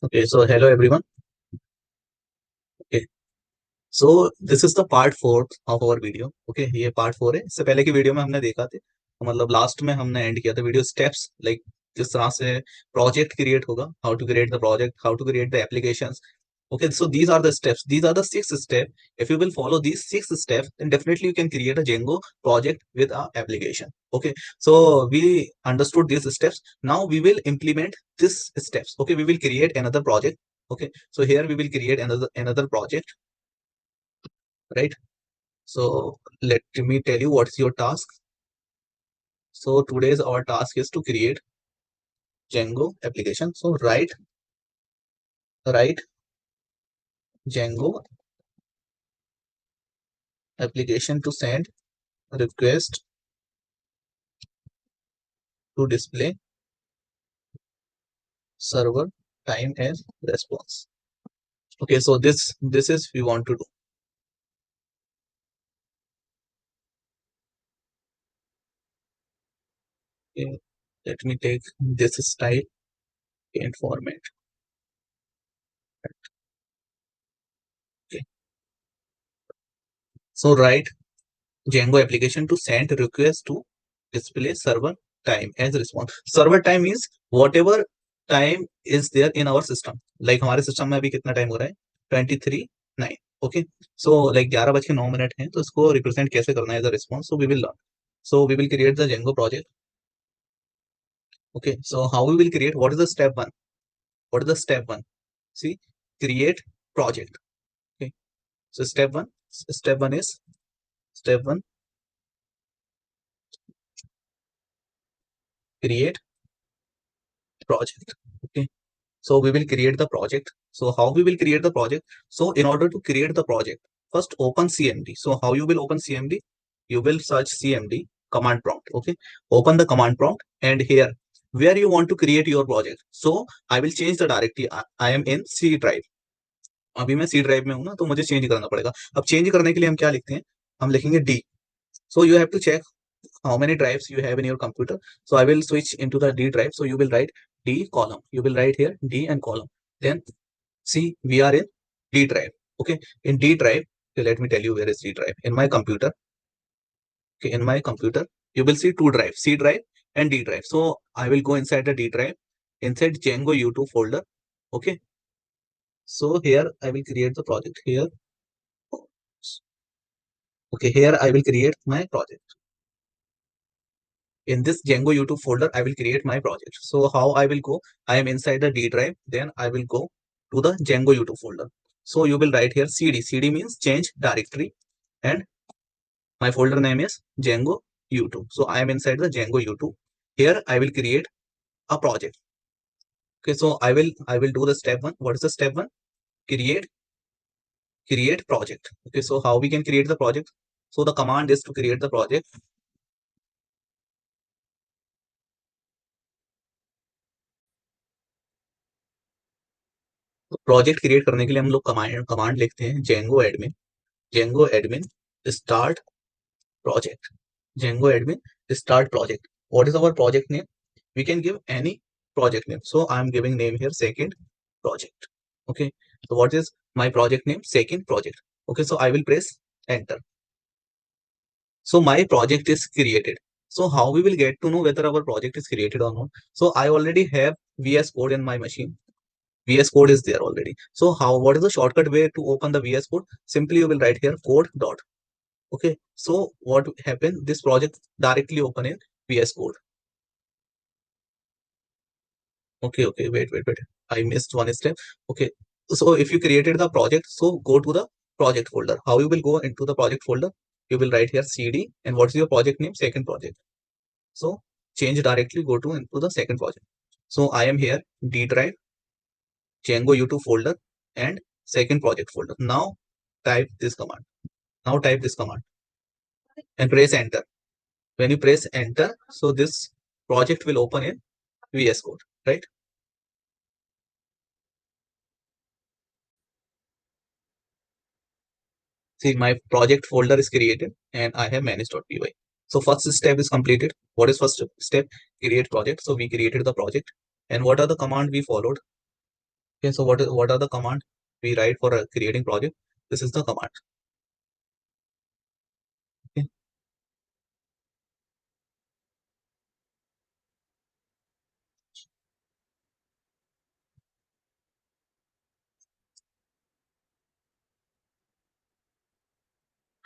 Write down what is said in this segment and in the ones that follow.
Okay, so hello everyone. Okay, so this is the part 4 of our video. Okay, ये part 4 है. इससे पहले की वीडियो में हमने देखा थे, तो मतलब लास्ट में हमने एंड किया था वीडियो स्टेप्स, लाइक किस तरह से प्रोजेक्ट क्रिएट होगा, how to create the project, how to create the applications. Okay, so these are the steps. These are the 6 steps. If you will follow these 6 steps, then definitely you can create a Django project with a application. Okay, so we understood these steps. Now we will implement these steps. Okay, we will create another project. Okay, so here we will create another project, right? So let me tell you what's your task. So today's our task is to create Django application. So write Django application to send request to display server time as response. Okay, so this is we want to do. Okay, let me take this style and format. Okay, so write Django application to send request to display server time as response. Server time means whatever time is there in our system. Like हमारे system में अभी कितना time हो रहा है 23:09. Okay, so like 11:09 है, तो इसको रिप्रेजेंट कैसे करना है as a response. So we will learn. So we will create the Django project. Okay, so how we will create, what is the step 1? What is the step 1? See, create project. Okay, so step 1 is step 1 create project. Okay, so we will create the project. So how we will create the project? So in order to create the project, first open cmd. So how you will open cmd? You will search cmd command prompt. Okay, open the command prompt, and here where you want to create your project. So I will change the directory. I am in C drive. अभी मैं C drive में हूं ना, तो मुझे change करना पड़ेगा. अब चेंज करने के लिए हम क्या लिखते हैं? हम लिखेंगे D. So you have to check how many drives you have in your computer. So I will switch into the D drive. So you will write D column. You will write here D and column. Then see, we are in D drive. Okay, in D drive. Okay, let me tell you where is D drive in my computer. Okay, in my computer, you will see two drives, C drive and D drive. So I will go inside the D drive, inside Django U2 folder. Okay, so here I will create the project here. Okay, here I will create my project. In this Django YouTube folder, I will create my project. So how I will go? I am inside the D drive. Then I will go to the Django YouTube folder. So you will write here CD. CD means change directory. And my folder name is Django YouTube. So I am inside the Django YouTube. Here I will create a project. Okay, so I will do the step 1. What is the step 1? Create project. Okay, so how we can create the project? So the command is to create the project. तो project create करने के लिए हम लोग command लिखते हैं Django admin start project. Django admin start project. What is our project name? We can give any project name. So I am giving name here second project. Okay, so what is my project name? Second project. Okay, so I will press enter. So my project is created. So how we will get to know whether our project is created or not? So I already have VS Code in my machine. VS Code is there already. So what is the shortcut way to open the VS Code? Simply you will write here code dot. Okay, so what happened? This project directly open in VS Code. Okay, wait. I missed one step. Okay, so if you created the project, so go to the project folder. How you will go into the project folder? You will write here CD, and what's your project name? Second project. So change directly, go to into the second project. So I am here D drive, Django U2 folder, and second project folder. Now type this command. Now type this command and press enter. When you press enter, so this project will open in VS Code, right? See, my project folder is created and I have manage.py. So first step is completed. What is first step? Create project. So we created the project. And what are the command we followed? Okay, so what are the command we write for creating project? This is the command. Okay,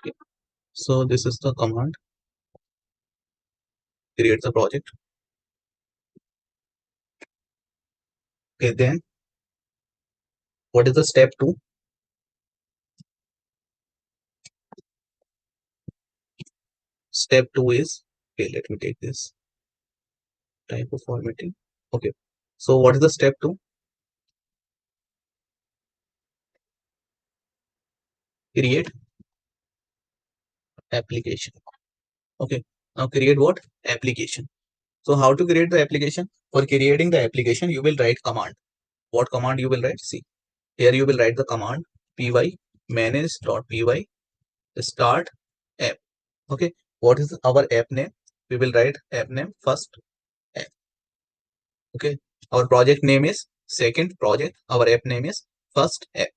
okay. So this is the command, create the project. Okay, then what is the step two? Step two is, okay, let me take this type of formatting. Okay, so what is the step two? Create application. Okay, now create what? Application. So how to create the application? For creating the application, you will write command. What command you will write? See, here you will write the command py manage.py start app. Okay, what is our app name? We will write app name first app. Okay, our project name is second project. Our app name is first app.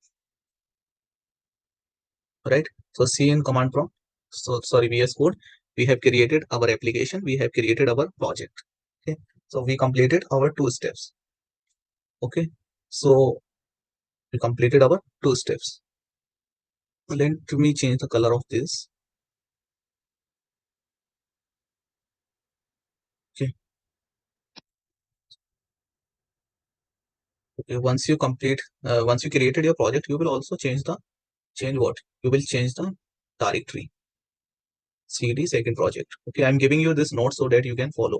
Right? So see in command prompt. So sorry, VS Code. We have created our application. We have created our project. Okay, so we completed our two steps. Okay, so we completed our two steps. Let me change the color of this. Okay, okay. Once you created your project, you will also change what? You will change the directory. CD second project. Okay, I'm giving you this note so that you can follow.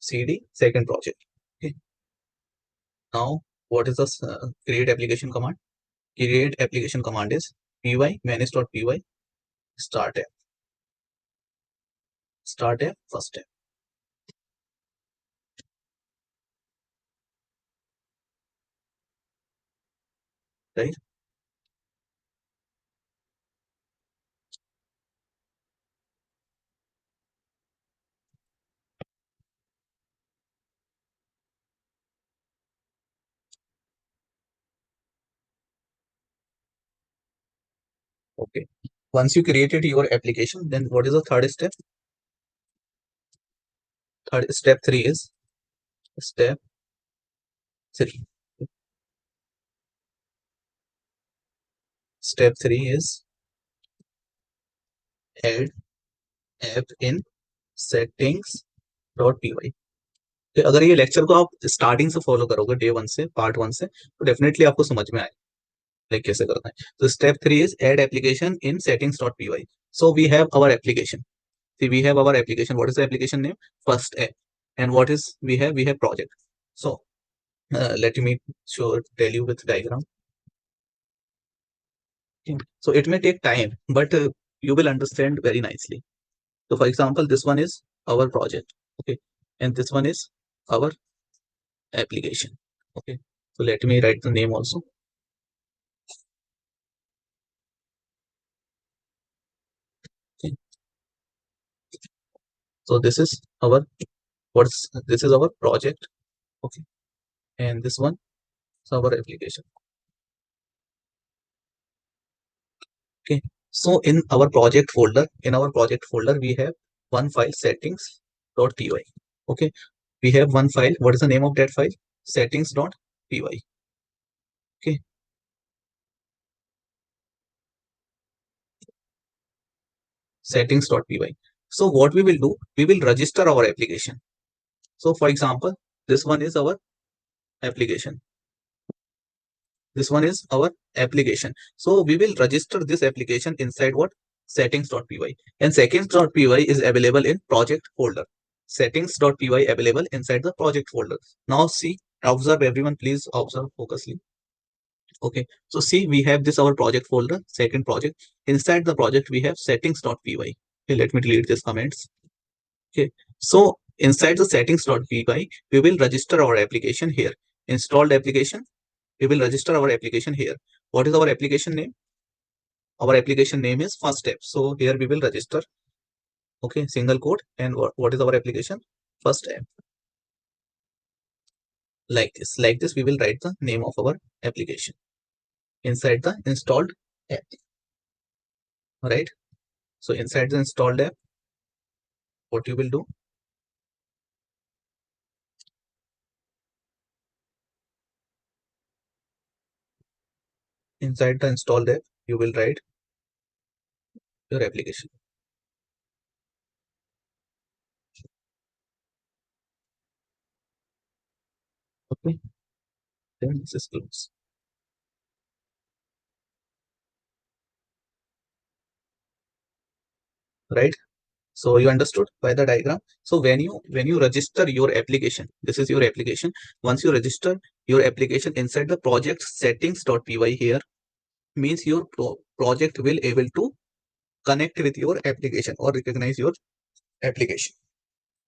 CD second project. Okay, now what is the create application command? Create application command is py manage.py start app first app. Right? Okay. Once you created your application, then what is the third step? Third step three is step three. Step three is add app in settings.py. तो अगर ये lecture को आप starting से follow करोगे day one से part one से तो डेफिनेटली आपको समझ में आए लाइक कैसे करना है. तो step three is add application in settings.py. So we have our application. See, we have our application. What is the application name? First app. And what is we have project. So let me tell you with diagram. Okay. So it may take time, but you will understand very nicely. So for example, this one is our project. Okay, and this one is our application. Okay, so let me write the name also. Okay. So this is our this is our project. Okay, and this one is our application. Okay, so in our project folder, we have one file settings.py. Okay, we have one file. What is the name of that file? Settings.py. Okay, settings.py. So what we will do, we will register our application. So for example, this one is our application. This one is our application. So we will register this application inside what? Settings.py. And settings.py is available in project folder. Settings.py available inside the project folder. Now see, observe everyone, please observe focusly. Okay, so see, we have this our project folder, second project. Inside the project, we have settings.py. Okay, let me delete these comments. Okay, so inside the settings.py, we will register our application here. Installed application, we will register our application here. What is our application name? Our application name is first step. So here we will register Okay, single quote. And what is our application? First app. Like this, we will write the name of our application inside the installed app. Right. So inside the installed app, what you will do? Inside the installed app, you will write your application. Okay. Then this is close. Right. So you understood by the diagram. So when you register your application, this is your application. Once you register your application inside the project settings.py here, means your project will able to connect with your application or recognize your application.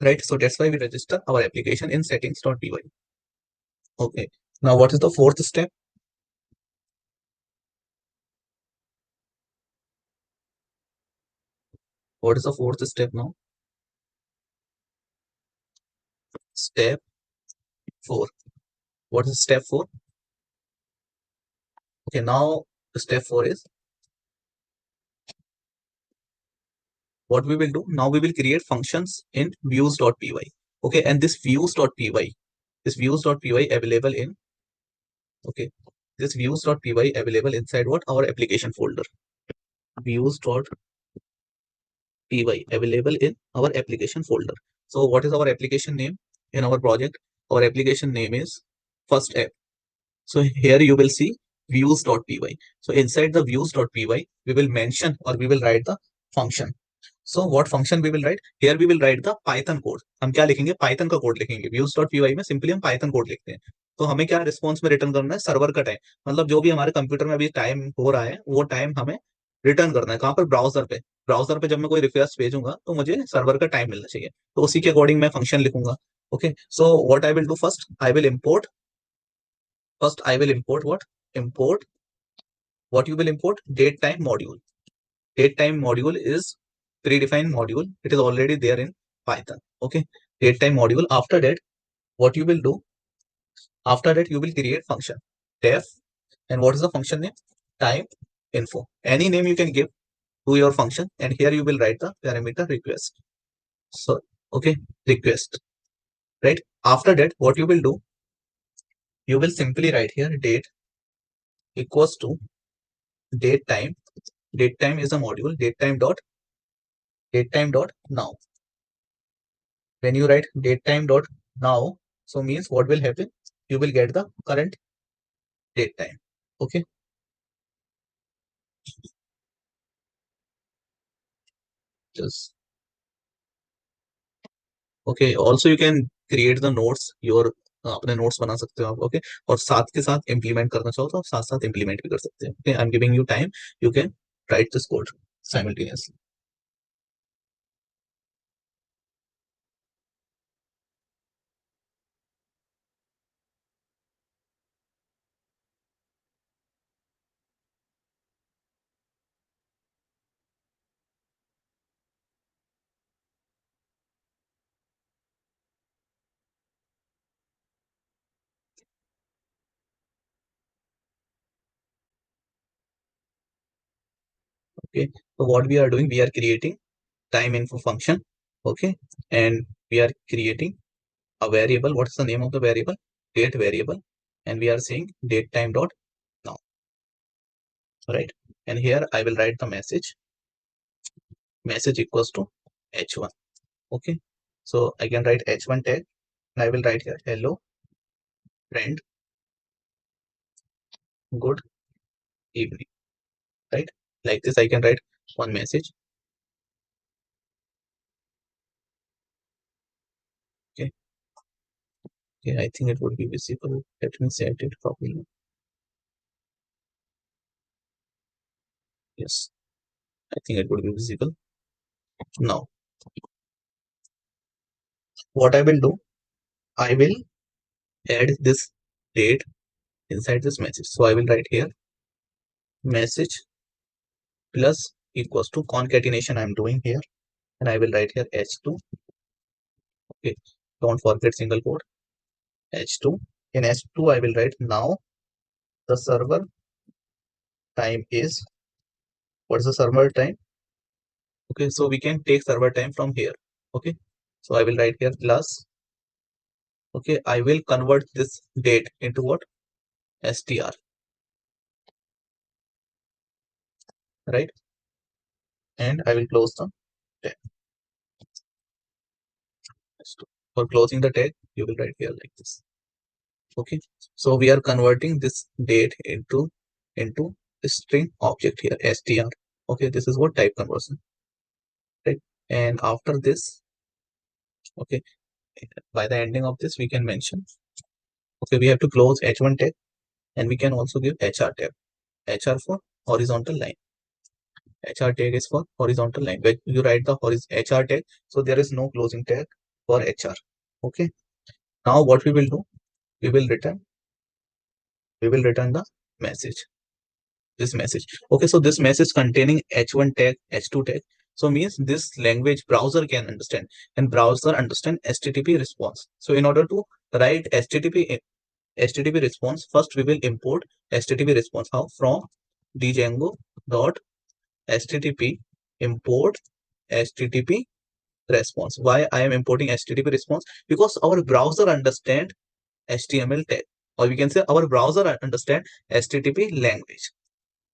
Right. So that's why we register our application in settings.py. Okay. Now what is the fourth step? What is the fourth step now? Step 4. What is step 4? Okay, now step 4 is what we will do. Now we will create functions in views.py. Okay, and this views.py available in, okay, this views.py available inside what? Our application folder. Views.py available in our application folder. So what is our application name in our project? Our application name is first app. So here you will see views.py. So inside the views.py, we will mention or we will write the function. So what function we will write? Here we will write the Python code. हम क्या लिखेंगे? Python का code लिखेंगे. Views.py में simply हम Python code लिखते हैं. तो हमें क्या रिस्पॉन्स में रिटर्न करना है? सर्वर का टाइम. मतलब जो भी हमारे कंप्यूटर में अभी टाइम हो रहा है, वो टाइम हमें रिटर्न करना है. कहाँ पर? ब्राउजर पे. ब्राउजर पे जब मैं कोई रिक्वेस्ट भेजूंगा तो मुझे सर्वर का टाइम मिलना चाहिए. तो उसी के अकॉर्डिंग मैं फंक्शन लिखूंगा. Okay, so what I will do first, I will import. First, I will import what? Import. What you will import? Date time module. Date time module is predefined module. It is already there in Python. Okay. Date time module. After that, what you will do? After that, you will create function def. And what is the function name? Time info. Any name you can give to your function. And here you will write the parameter request. So, okay, request. Right. After that, what you will do? You will simply write here date equals to date time. Date time is a module. Date time dot now. When you write date time dot now, so means what will happen? You will get the current date time. Okay. Just okay. Also you can create the notes. Your अपने notes बना सकते हो आप. Okay. और साथ के साथ implement करना चाहो तो आप साथ साथ इम्प्लीमेंट भी कर सकते हैं. Okay. I am giving you time. You can write this code simultaneously. Okay. So what we are doing, we are creating time info function. Okay. And we are creating a variable. What's the name of the variable? Date variable. And we are saying date time dot now. Right. And here I will write the message equals to h1. Okay. So I can write h1 tag and I will write here hello friend, good evening. Right. Like this I can write one message. Okay. Okay. I think it would be visible. Let me set it properly. Yes. I think it would be visible. Now what I will do, I will add this date inside this message. So I will write here message plus equals to concatenation I'm doing here. and I will write here h2. Okay, don't forget single quote h2. In h2 I will write now the server time is, what is the server time? Okay, so we can take server time from here. Okay, so I will write here plus. Okay, I will convert this date into what? str, right? And I will close the tag. For closing the tag, you will write here like this. Okay, so we are converting this date into a string object here, str. Okay, this is what type conversion, right? And after this, okay, by the ending of this, we can mention, okay, we have to close h1 tag, and we can also give hr tag. hr for horizontal line. hr tag is for horizontal line. When you write the hr tag, so there is no closing tag for hr. Okay, now what we will do, we will return the message, this message. Okay, so this message containing h1 tag, h2 tag, so means this language browser can understand, and browser understand http response. So in order to write http response, first we will import http response. How? From django dot http import http response. Why I am importing http response? Because our browser understand html tag, or we can say our browser understand http language.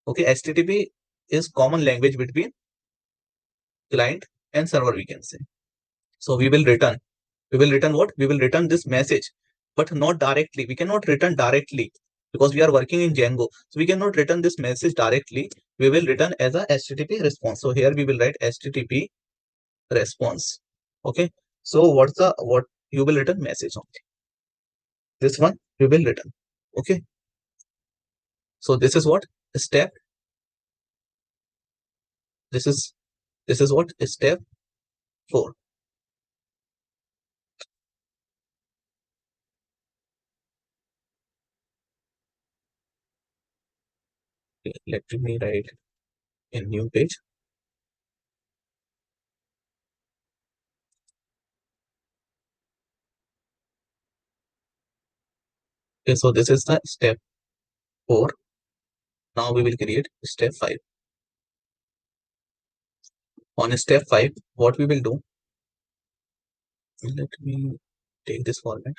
Okay, http is common language between client and server, we can say. So we will return what? We will return this message, but not directly. We cannot return directly because we are working in Django. So we cannot return this message directly. We will return as a http response. So here we will write http response. Okay, so what you will return message only, this one we will return. Okay, so this is what step, this is what step 4. Okay, let me write a new page. Okay, so this is the step 4. Now we will create step 5. On step 5, what we will do, let me take this format.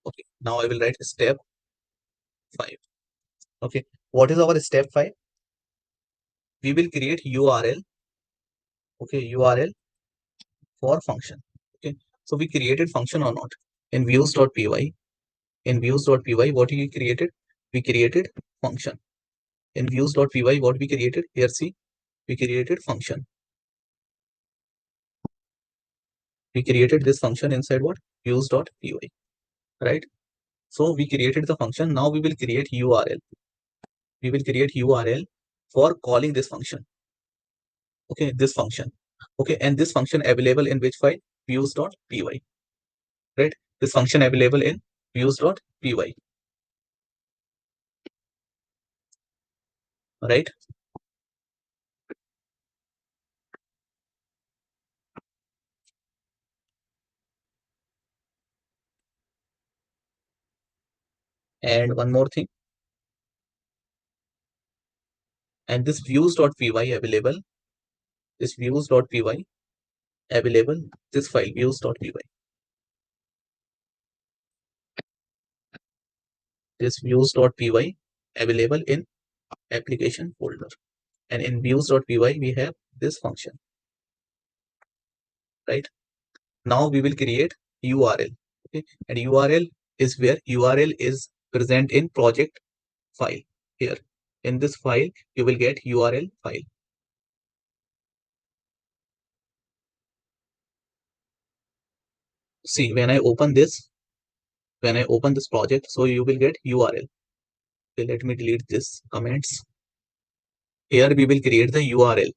Okay, now I will write step 5. Okay, what is our step 5? We will create URL. Okay, URL for function. Okay, so we created function or not? In views.py, what we created? We created function. In views.py, what we created? Here see, we created function. We created this function inside what? Views.py, right? So we created the function. Now we will create URL. We will create URL for calling this function. Okay, this function. Okay, and this function available in which file? Views.py, right? This function available in views.py, right? And one more thing, and this views.py available, this views.py available, this file views.py, this views.py available in application folder, and in views.py we have this function, right? Now we will create URL. Okay, and URL is where? URL is present in project file. Here in this file you will get URL file. See, when I open this project, so you will get URL. Okay, let me delete this comments. Here we will create the URL.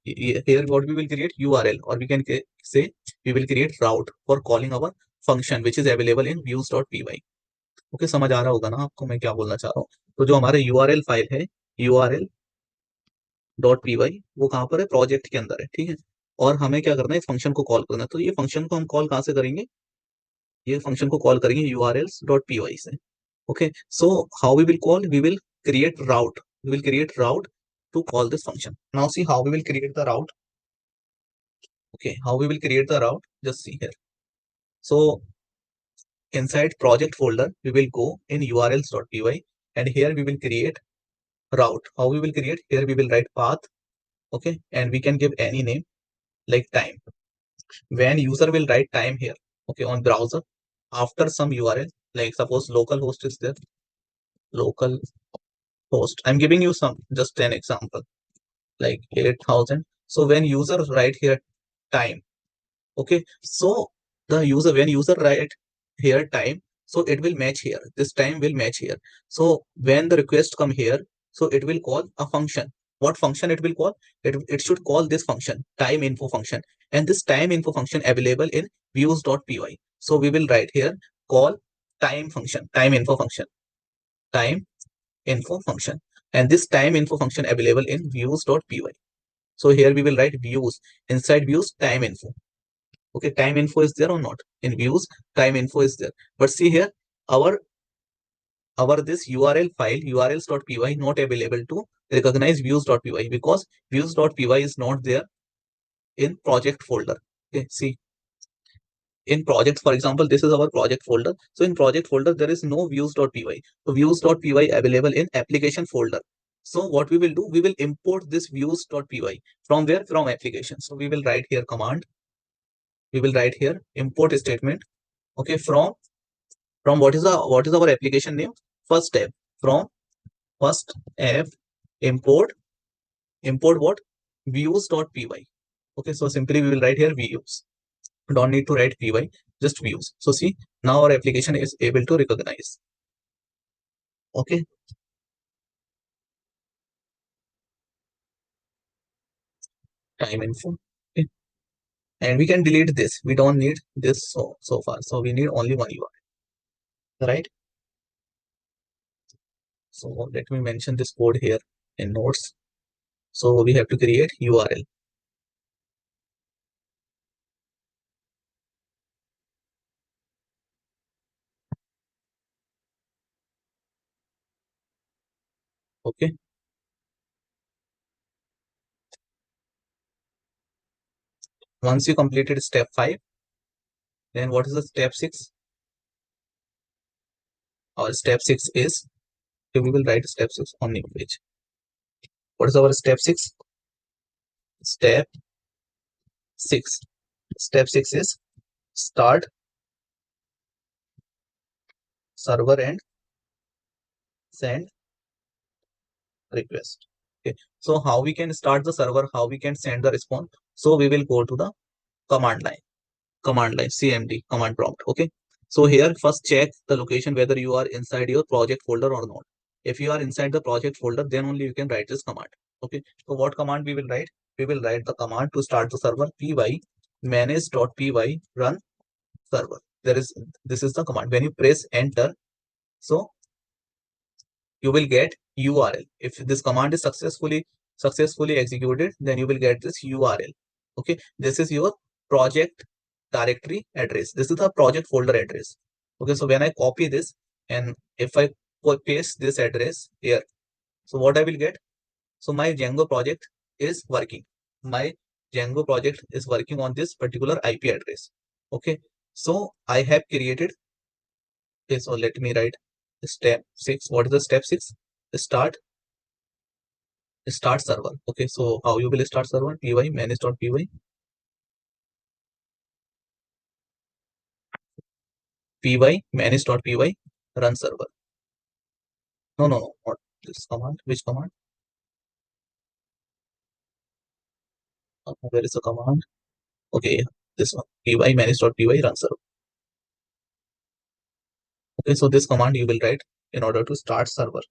Here what we will create? URL, or we can say we will create route for calling our function which is available in views.py. Okay, समझ आ रहा होगा ना आपको मैं क्या बोलना चाह रहा हूँ? तो जो हमारा URL फाइल है, URL डॉट पी वाई वो कहाँ पर है, प्रोजेक्ट के अंदर है, ठीक है। और हमें क्या करना है, इस फंक्शन को कॉल करना है। तो ये फंक्शन को हम कॉल कहाँ से करेंगे, ये फंक्शन को कॉल करेंगे urls डॉट पी वाई से। Okay, so how we will call, we will create route, we will create route to call this function. Now see how we will create the route. Okay, how we will create the route, just see here. So inside project folder we will go in urls.py, and here we will create route. How we will create, here we will write path. Okay, and we can give any name like time. When user will write time here, okay, on browser, after some url, like suppose localhost is there, local host, I'm giving you some just an example like 8000. So when user write here time, okay, so the user, when user write here time, so it will match here, this time will match here. So when the request come here, so it will call a function. What function it will call, it should call this function, time info function. And this time info function available in views.py. So we will write here call time function, time info function, time info function. And this time info function available in views.py. So here we will write views, inside views time info. Okay, time info is there or not, in views time info is there. But see here, our this url file urls.py not available to recognize views.py, because views.py is not there in project folder. Okay, see, in projects, for example, this is our project folder. So in project folder there is no views.py. So views.py available in application folder. So what we will do, we will import this views.py from where, from application. So we will write here command, we will write here import statement. Okay, from what is our application name, first step, from first app import what, views.py. Okay, so simply we will write here views, don't need to write py, just views. So see, now our application is able to recognize. Okay, time info. Okay, and we can delete this, we don't need this so far, so we need only one URL, right? So let me mention this code here in notes. So we have to create URL. Okay, once you completed step 5, then what is the step 6? Our step 6 is, we will write step 6 on new page. What is our step 6? Step 6. Step 6 is start server and send request. Okay, so how we can start the server, how we can send the response? So we will go to the command line cmd, command prompt. Okay, so here first check the location whether you are inside your project folder or not. If you are inside the project folder, then only you can write this command. Okay, so what command we will write, we will write the command to start the server, py manage.py run server. There is, this is the command. When you press enter, so you will get URL. If this command is successfully executed, then you will get this URL. Okay, this is your project directory address. This is the project folder address. Okay, so when I copy this and if I paste this address here, so what I will get? So my Django project is working. My Django project is working on this particular IP address. Okay, so I have created. Okay, so let me write step 6. What is the step 6? Start server. Okay, so how you will start server, py manage.py manage.py run server. No, not this command. Which command? Where is the command? Okay, this one, py manage.py run server. Okay, so this command you will write in order to start server.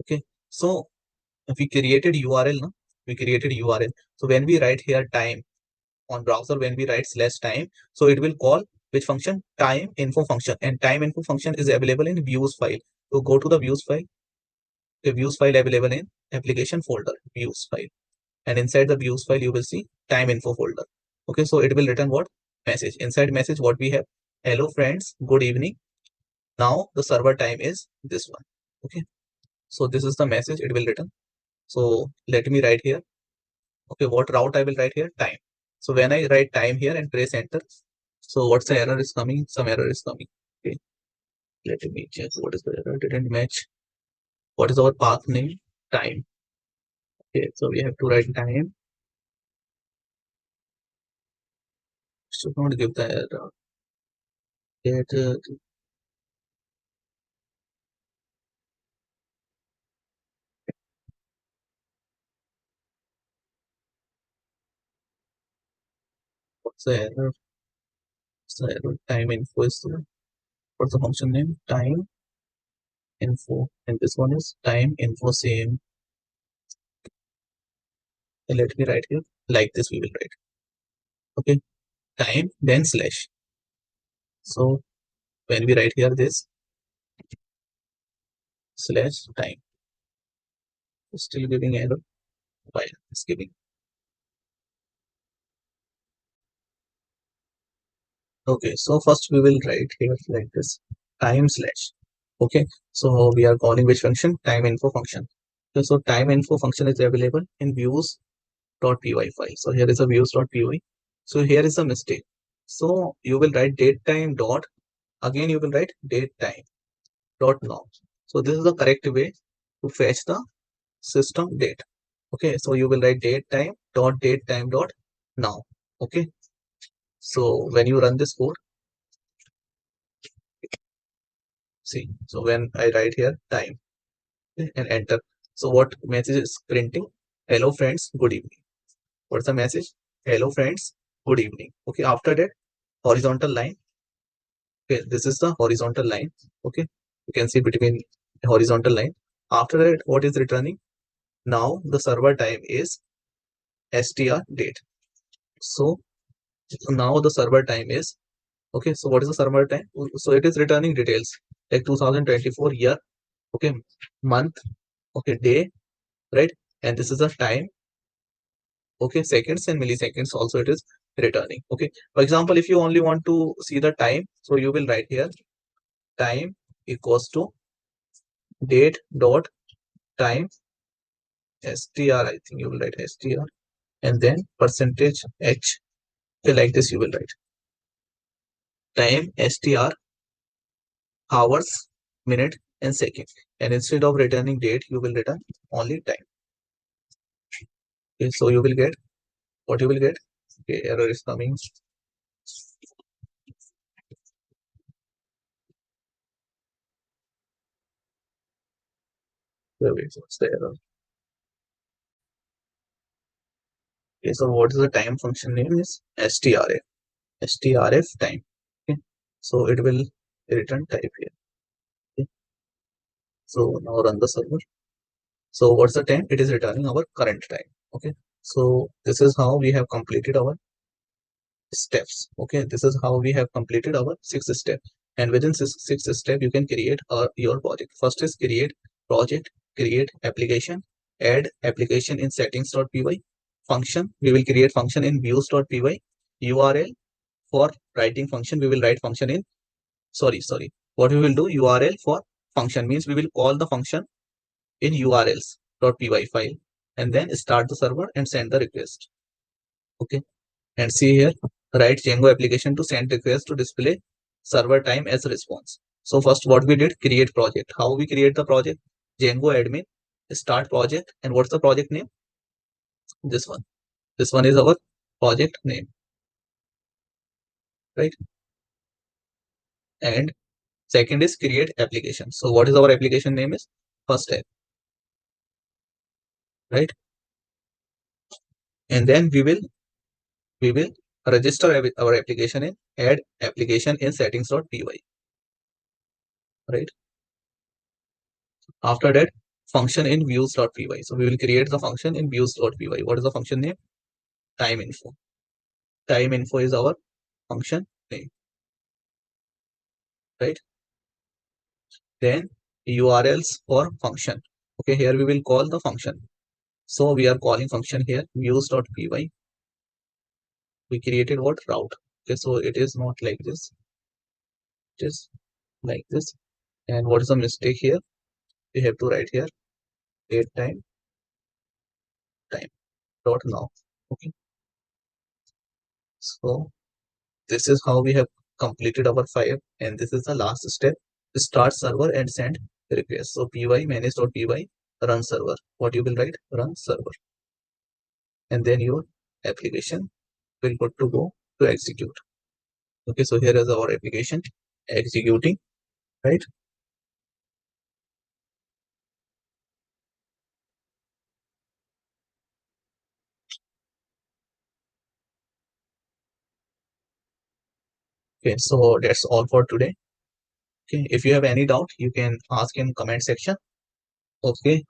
Okay, so if we created URL, no? We created URL. So when we write here time on browser, when we write /time, so it will call which function, time info function, and time info function is available in views file. So go to the views file, the views file available in application folder, views file. and inside the views file you will see time info folder. Okay, so it will return what? Message. Inside message what we have? Hello friends, good evening. Now the server time is this one. Okay, so this is the message it will return. So let me write here. Okay, what route I will write here? Time. So when I write time here and press enter, so what's the error is coming? Some error is coming. Okay, let me check what is the error. Didn't match. What is our path name? Time. Okay, so we have to write time. Should not give the error. Get what's the error? What's the error? Time info is the what's the function name? Time info, and this one is time info same. And let me write here like this. We will write. Okay, time then slash. So when we write here this slash time, still giving error. Why it's giving? Okay, so first we will write here like this time slash. Okay, so we are calling which function? Time info function. Okay, so time info function is available in views.py file. So here is a views.py. So here is a mistake. So you will write date time dot, again you will write date time dot now. So this is the correct way to fetch the system date. Okay, so you will write date time dot now. Okay, so when you run this code, see, so when I write here time, okay, and enter, so what message is printing? Hello friends, good evening. What's the message? Hello friends, good evening. Okay, after that horizontal line. Okay, this is the horizontal line. Okay, you can see between horizontal line. After that, what is returning? Now the server time is str date. So now the server time is, okay, so what is the server time? So it is returning details like 2024 year, okay, month, okay, day, right? And this is the time, okay, seconds and milliseconds also it is returning. Okay, for example, if you only want to see the time, so you will write here time equals to date dot time str. I think you will write str and then percentage h. Okay, like this you will write time str hours, minute, and second. And instead of returning date, you will return only time. Okay, so you will get what you will get. Okay, error is coming. Wait, what's the error? Okay, so what is the time function name is strf. Strf time. Okay, so it will return type here. Okay, so now run the server. So what's the time? It is returning our current time. Okay, so this is how we have completed our steps. Okay, this is how we have completed our sixth step. And within sixth step, you can create your project. First is create project, create application, add application in settings.py, function. We will create function in views.py, URL for writing function. We will write function in, sorry. What we will do, URL for function means we will call the function in urls.py file and then start the server and send the request. Okay, and see here, write Django application to send request to display server time as response. So first what we did, create project. How we create the project? Django admin, start project, and what's the project name? This one. This one is our project name, right? And second is create application. So what is our application name is? First step, right? And then we will register our application in add application in settings.py, right? After that, function in views.py. So we will create the function in views.py. What is the function name? Time info. Time info is our function name, right? Then URLs for function. Okay, here we will call the function. So we are calling function here views.py. We created what route. Okay, so it is not like this. It is like this. And what is the mistake here? We have to write here date time dot now. Okay, so this is how we have completed our file, and this is the last step: start server and send request. So py manage.py run server. What you will write? Run server, and then your application will good to go to execute. Okay, so here is our application executing, right? Okay, so that's all for today. Okay, if you have any doubt, you can ask in comment section. Okay,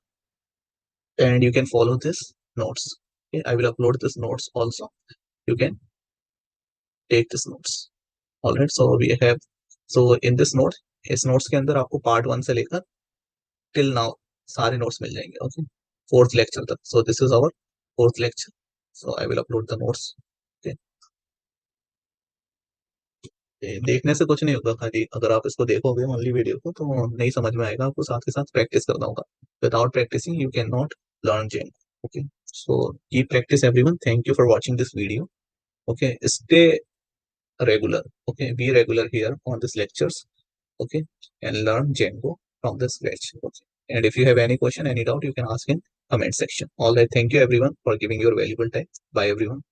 and you can follow this notes. Okay, I will upload this notes also. You can take this notes. All right, so we have, so in this note, इस notes के अंदर आपको part 1 से लेकर till now सारे notes मिल जाएंगे. Okay, fourth lecture तक. So this is our fourth lecture. So I will upload the notes. Okay, देखने से कुछ नहीं होगा, खाली अगर आप इसको देखोगे ओनली वीडियो को तो नहीं समझ में आएगा, आपको साथ के साथ प्रैक्टिस करना होगा. Without practicing you cannot learn Django. Okay, so keep practice everyone. Thank you for watching this video. Okay, stay regular. Okay, be regular here on these lectures. Okay, and learn Django from the scratch. Okay, and if you have any question, any doubt, you can ask in comment section. All right, thank you everyone for giving your valuable time. Bye everyone.